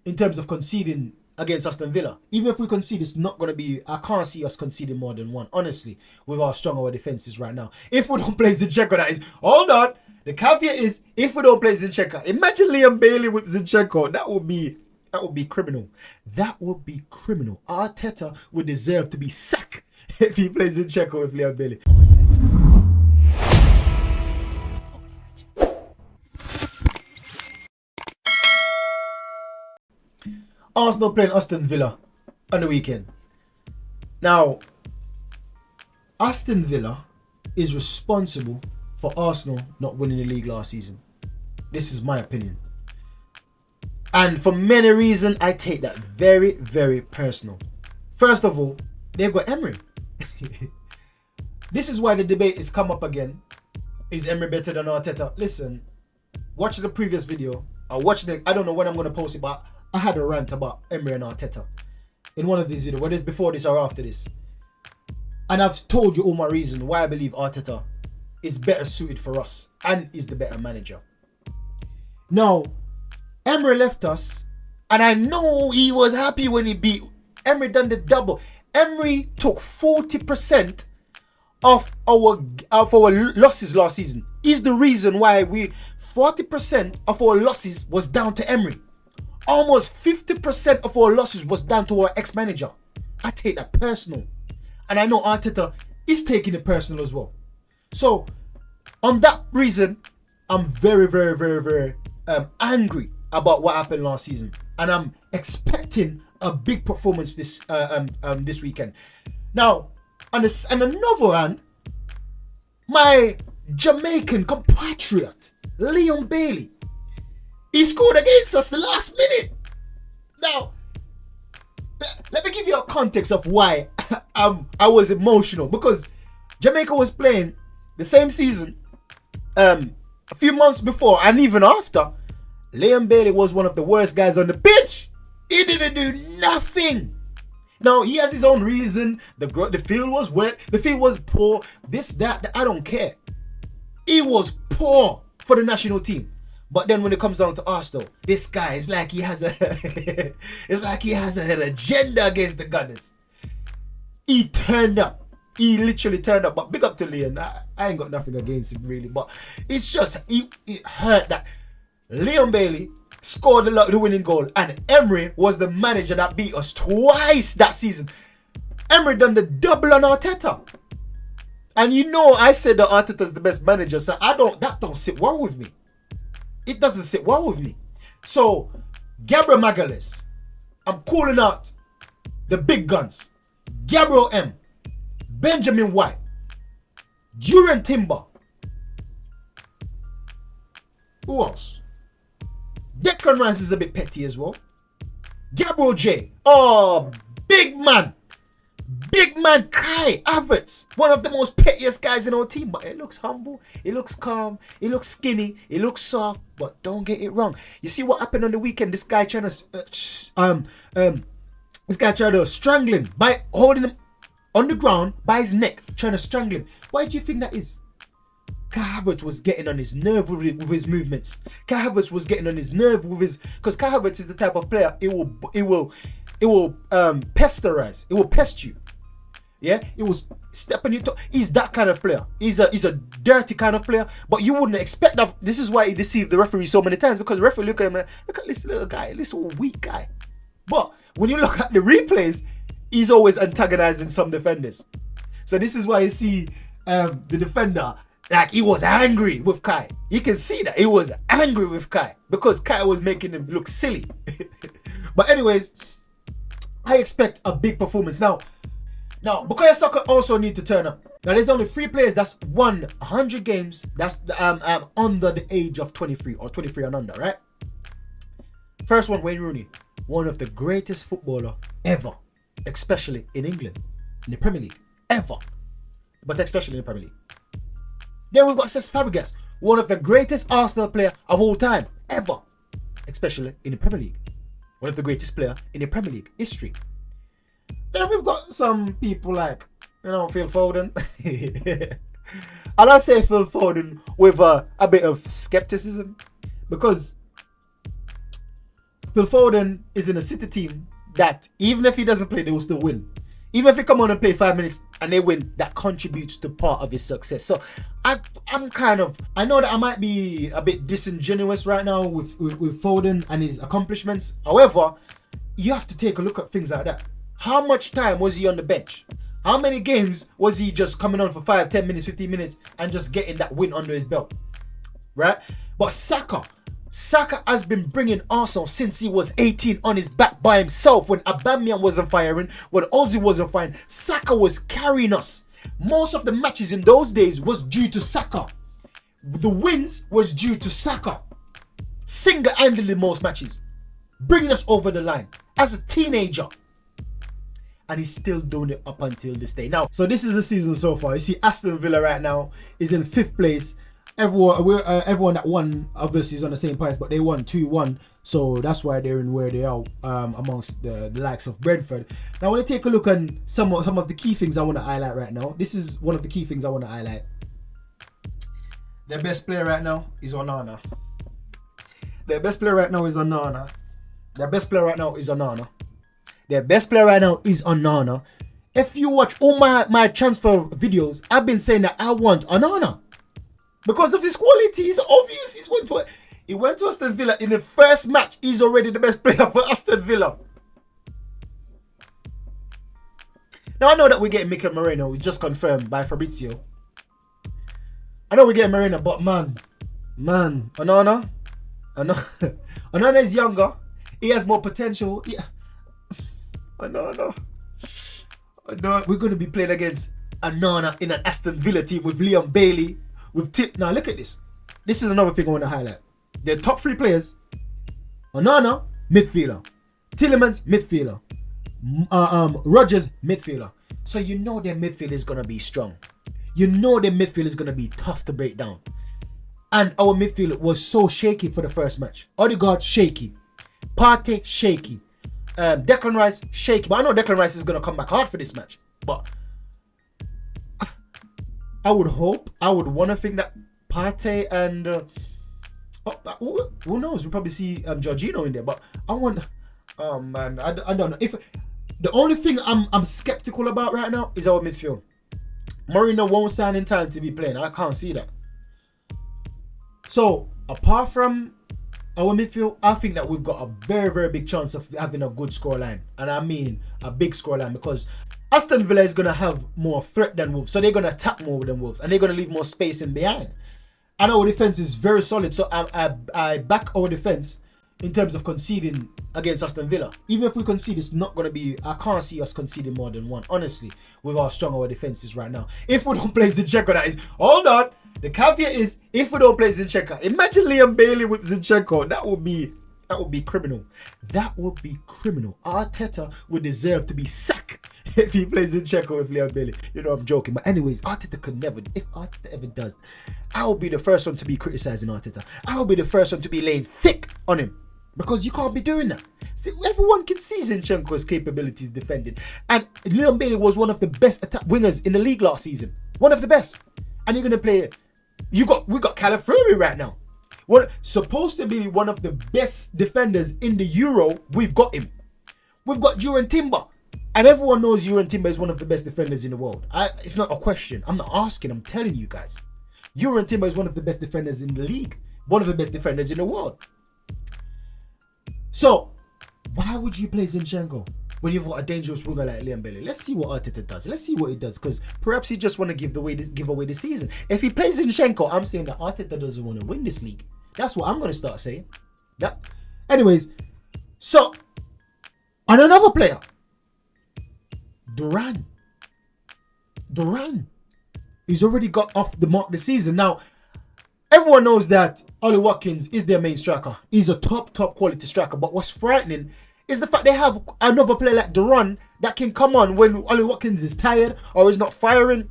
in terms of conceding against Aston Villa. Even if we concede, it's not going to be... I can't see us conceding more than one, honestly, with how strong our defence is right now. If we don't play Zinchenko, that is... Hold on. The caveat is, if we don't play Zinchenko, imagine Liam Bailey with Zinchenko. That would be criminal. That would be criminal. Arteta would deserve to be sacked if he plays Zinchenko with Liam Bailey. Arsenal playing Aston Villa on the weekend. Now, Aston Villa is responsible for Arsenal not winning the league last season. This is my opinion. And for many reasons, I take that very, very personal. First of all, they've got Emery. This is why the debate is come up again. Is Emery better than Arteta? Listen, watch the previous video. I don't know when I'm going to post it, but I had a rant about Emery and Arteta in one of these videos, whether it's before this or after this. And I've told you all my reasons why I believe Arteta is better suited for us and is the better manager. Now, Emery left us, and I know he was happy when he beat. Emery done the double. Emery took 40% of our losses last season. He's the reason why 40% of our losses was down to Emery. Almost 50% of our losses was down to our ex-manager. I take that personal. And I know Arteta is taking it personal as well. So, on that reason, I'm very, very, very, very angry about what happened last season. And I'm expecting a big performance this weekend. Now, on another hand, my Jamaican compatriot, Leon Bailey, he scored against us the last minute. Now, let me give you a context of why I was emotional. Because Jamaica was playing the same season a few months before and even after. Leon Bailey was one of the worst guys on the pitch. He didn't do nothing. Now, he has his own reason. The field was wet. The field was poor. This, that, I don't care. He was poor for the national team. But then when it comes down to Arsenal, this guy is like he has an agenda against the Gunners. He turned up. He literally turned up. But big up to Leon. I ain't got nothing against him really. But it's just, it hurt that Leon Bailey scored the winning goal. And Emery was the manager that beat us twice that season. Emery done the double on Arteta. And you know I said that Arteta's the best manager. So that don't sit well with me. It doesn't sit well with me. So, Gabriel Magalhaes, I'm calling out the big guns. Gabriel M, Benjamin White, Duran Timber. Who else? Declan Rice is a bit petty as well. Gabriel J. Oh, big man. Big man Kai Havertz, one of the most pettiest guys in our team, but it looks humble, it looks calm, it looks skinny, it looks soft, but don't get it wrong. You see what happened on the weekend? This guy trying to strangle him by holding him on the ground by his neck, trying to strangle him. Why do you think that is? Kai Havertz was getting on his nerve with his movements. Kai Havertz was getting on his nerve with his, because Kai Havertz is the type of player it will pesterize, it will pest you. Yeah, it was step on your toe. He's that kind of player. He's a dirty kind of player. But you wouldn't expect that. This is why he deceived the referee so many times, because the referee look at him, look at this little guy, this little weak guy. But when you look at the replays, he's always antagonizing some defenders. So this is why you see the defender, like he was angry with Kai. You can see that he was angry with Kai because Kai was making him look silly. But anyways, I expect a big performance. Now, Bukayo Saka also need to turn up. Now, there's only 3 players that's won 100 games that's under the age of 23 or 23 and under, right? First one, Wayne Rooney, one of the greatest footballer ever, especially in England, in the Premier League, ever, but especially in the Premier League. Then we've got Cesc Fabregas, one of the greatest Arsenal player of all time, ever, especially in the Premier League, one of the greatest player in the Premier League history. Then we've got some people like, Phil Foden. And I say Phil Foden with a bit of skepticism, because Phil Foden is in a City team that even if he doesn't play, they will still win. Even if he come on and play 5 minutes and they win, that contributes to part of his success. So I know that I might be a bit disingenuous right now with Foden and his accomplishments. However, you have to take a look at things like that. How much time was he on the bench? How many games was he just coming on for 5, 10 minutes, 15 minutes and just getting that win under his belt? Right? But Saka has been bringing Arsenal since he was 18 on his back by himself. When Aubameyang wasn't firing, when Ozil wasn't firing, Saka was carrying us. Most of the matches in those days was due to Saka. The wins was due to Saka. Single-handedly most matches. Bringing us over the line as a teenager. And he's still doing it up until this day. Now, so this is the season so far. You see Aston Villa right now is in 5th place. Everyone that won obviously is on the same price, but they won 2-1, so that's why they're in where they are amongst the likes of Brentford. Now, I want to take a look at some of the key things I want to highlight right now. This is one of the key things I want to highlight. Their best player right now is Onana. Their best player right now is Onana. If you watch all my transfer videos, I've been saying that I want Onana. Because of his quality, it's obvious. He went to Aston Villa in the first match. He's already the best player for Aston Villa. Now, I know that we're getting Mikel Merino. It's just confirmed by Fabrizio. I know we're getting Merino, but man, Onana is younger. He has more potential. Yeah. Onana. We're going to be playing against Onana in an Aston Villa team with Liam Bailey. Now look at this. This is another thing I want to highlight. Their top 3 players: Onana, midfielder; Tielemans, midfielder; Rodgers, midfielder. So you know their midfield is gonna be strong. You know their midfield is gonna be tough to break down. And our midfield was so shaky for the first match. Odegaard shaky, Partey shaky, Declan Rice shaky. But I know Declan Rice is gonna come back hard for this match. But I would want to think that Partey and who knows? We'll probably see Jorginho in there. But I want, I don't know. If the only thing I'm skeptical about right now is our midfield. Mourinho won't sign in time to be playing. I can't see that. So apart from our midfield, I think that we've got a very, very big chance of having a good scoreline, and I mean a big scoreline, because Aston Villa is going to have more threat than Wolves, so they're going to attack more than Wolves, and they're going to leave more space in behind. And our defense is very solid, so I back our defense in terms of conceding against Aston Villa. Even if we concede, it's not going to be, I can't see us conceding more than 1, honestly, with how strong our defense is right now. If we don't play Zinchenko, that is, hold on, the caveat is, if we don't play Zinchenko, imagine Liam Bailey with Zinchenko, that would be criminal. That would be criminal. Arteta would deserve to be sacked if he plays Zinchenko with Liam Bailey. You know, I'm joking. But anyways, Arteta could never, if Arteta ever does, I will be the first one to be criticizing Arteta. I will be the first one to be laying thick on him. Because you can't be doing that. See, everyone can see Zinchenko's capabilities defending. And Liam Bailey was one of the best attack wingers in the league last season. One of the best. And you're going to play, we got Calafiori right now. Well, supposed to be one of the best defenders in the Euro, we've got him. We've got Jurgen Timber. And everyone knows Jurgen Timber is one of the best defenders in the world. It's not a question. I'm not asking. I'm telling you guys. Jurgen Timber is one of the best defenders in the league. One of the best defenders in the world. So, why would you play Zinchenko when you've got a dangerous winger like Liam Bailey? Let's see what Arteta does. Let's see what he does. Because perhaps he just want to give away the season. If he plays Zinchenko, I'm saying that Arteta doesn't want to win this league. That's what I'm going to start saying. Yeah. Anyways, so, and another player. Duran. He's already got off the mark this season. Now, everyone knows that Ollie Watkins is their main striker. He's a top quality striker. But what's frightening is the fact they have another player like Duran that can come on when Ollie Watkins is tired or is not firing.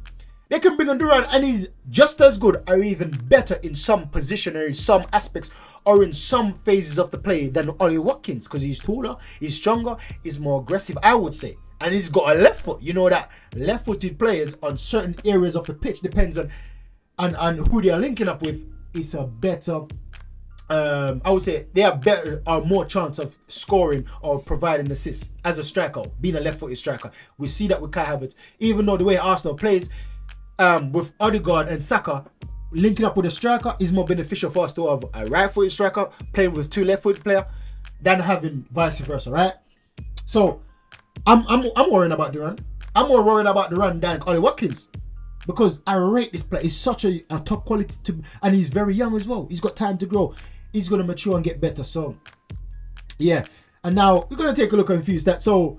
They can bring on Duran and he's just as good or even better in some position or in some aspects or in some phases of the play than Ollie Watkins, because he's taller, he's stronger, he's more aggressive, I would say. And he's got a left foot. You know that left-footed players on certain areas of the pitch, depends on who they are linking up with, it's a better I would say they have better or more chance of scoring or providing assists as a striker, being a left-footed striker. We see that with Kai Havertz. Even though the way Arsenal plays, with Odegaard and Saka linking up with a striker is more beneficial for us to have a right-footed striker playing with two left-footed players than having vice versa, right? So I'm worrying about the run. I'm more worried about the run than Ollie Watkins. Because I rate this player. He's such a top quality and he's very young as well. He's got time to grow. He's gonna mature and get better. So yeah. And now we're gonna take a look at a few stats. So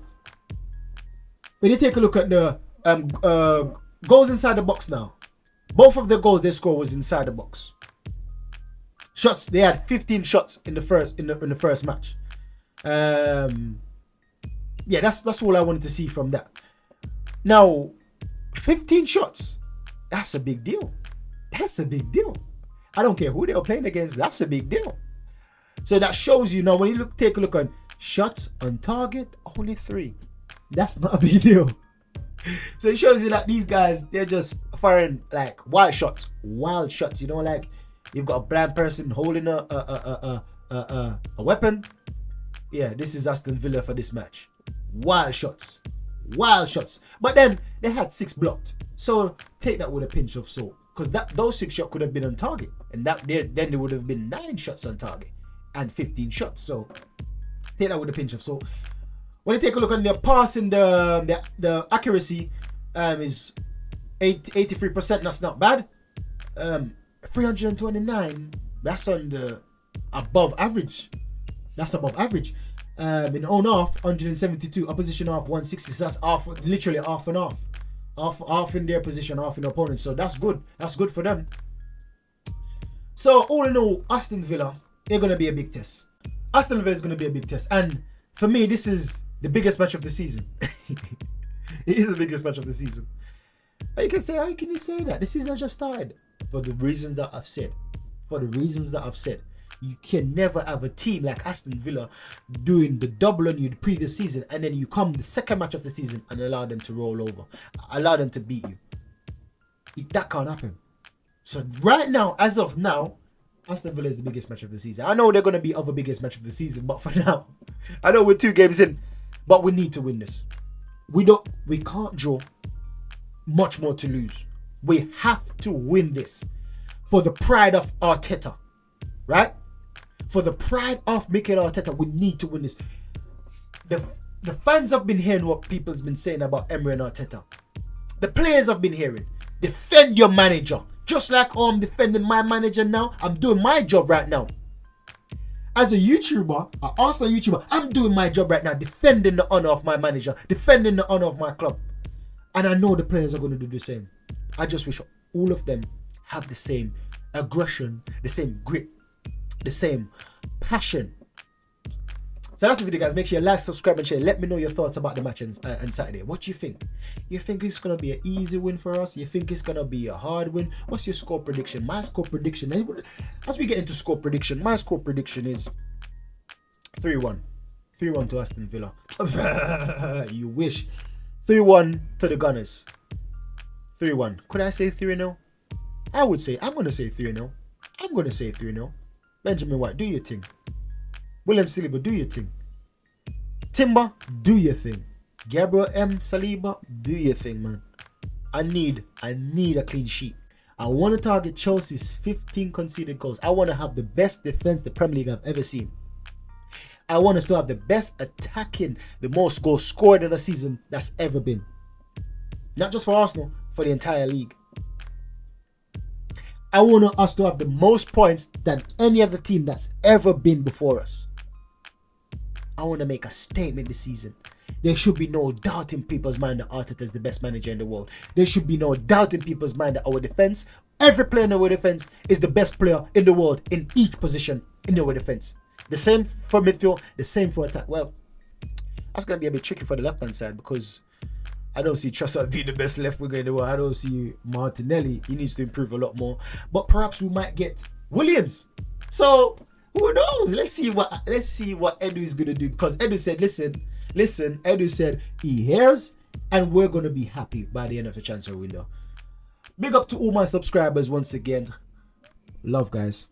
when you take a look at the goals inside the box now, both of the goals they scored was inside the box. Shots, they had 15 shots in the first match. Yeah, that's all I wanted to see from that. Now, 15 shots, that's a big deal. That's a big deal. I don't care who they were playing against, that's a big deal. So that shows you now when you take a look on shots on target, only 3. That's not a big deal. So it shows you that these guys, they're just firing like wild shots, you know, like you've got a blind person holding a weapon. Yeah, this is Aston Villa for this match. Wild shots. But then they had 6 blocked. So take that with a pinch of salt, because those 6 shots could have been on target, and then there would have been 9 shots on target and 15 shots. So take that with a pinch of salt. When you take a look on the passing, the accuracy is 83%. That's not bad. 329. That's on the above average. That's above average. In own half, 172. Opposition half, 160. So that's half, literally half and half. Half in their position, half in the opponent. So that's good. That's good for them. So all in all, Aston Villa, they're gonna be a big test. Aston Villa is gonna be a big test, and for me, this is the biggest match of the season. It is the biggest match of the season. And you can say, how can you say that? The season has just started. For the reasons that I've said. You can never have a team like Aston Villa doing the double on you the previous season, and then you come the second match of the season and allow them to roll over. Allow them to beat you. That can't happen. So right now, as of now, Aston Villa is the biggest match of the season. I know they're going to be other biggest match of the season, but for now, I know we're 2 games in, but we need to win this. We can't draw. Much more to lose. We have to win this for the pride of Arteta, right? For the pride of Mikel Arteta, we need to win this. The fans have been hearing what people's been saying about Emery and Arteta. The players have been hearing, defend your manager. Just like I'm defending my manager now, I'm doing my job right now. As a YouTuber, an Arsenal YouTuber, I'm doing my job right now, defending the honor of my manager, defending the honor of my club. And I know the players are going to do the same. I just wish all of them have the same aggression, the same grit, the same passion. So that's the video, guys. Make sure you like, subscribe, and share. Let me know your thoughts about the match on Saturday. What do you think? You think it's going to be an easy win for us? You think it's going to be a hard win? What's your score prediction? My score prediction, as we get into score prediction, my score prediction is 3-1. 3-1 to Aston Villa. You wish. 3-1 to the Gunners. 3-1. Could I say 3-0? I would say, I'm going to say 3-0. I'm going to say 3-0. Benjamin White, do your thing. William Saliba, do your thing. Timber, do your thing. Gabriel M. Saliba, do your thing, man. I need a clean sheet. I want to target Chelsea's 15 conceded goals. I want to have the best defense the Premier League I've ever seen. I want us to have the best attacking, the most goals scored in a season that's ever been. Not just for Arsenal, for the entire league. I want us to have the most points than any other team that's ever been before us. I want to make a statement this season. There should be no doubt in people's mind that Arteta is the best manager in the world. There should be no doubt in people's mind that our defense, every player in our defense is the best player in the world in each position in our defense. The same for midfield, the same for attack. Well, that's going to be a bit tricky for the left-hand side because I don't see Trossard being the best left winger in the world. I don't see Martinelli. He needs to improve a lot more. But perhaps we might get Williams. So who knows? Let's see what Edu is going to do, because Edu said, listen, Edu said he hears and we're going to be happy by the end of the transfer window. Big up to all my subscribers once again. Love, guys.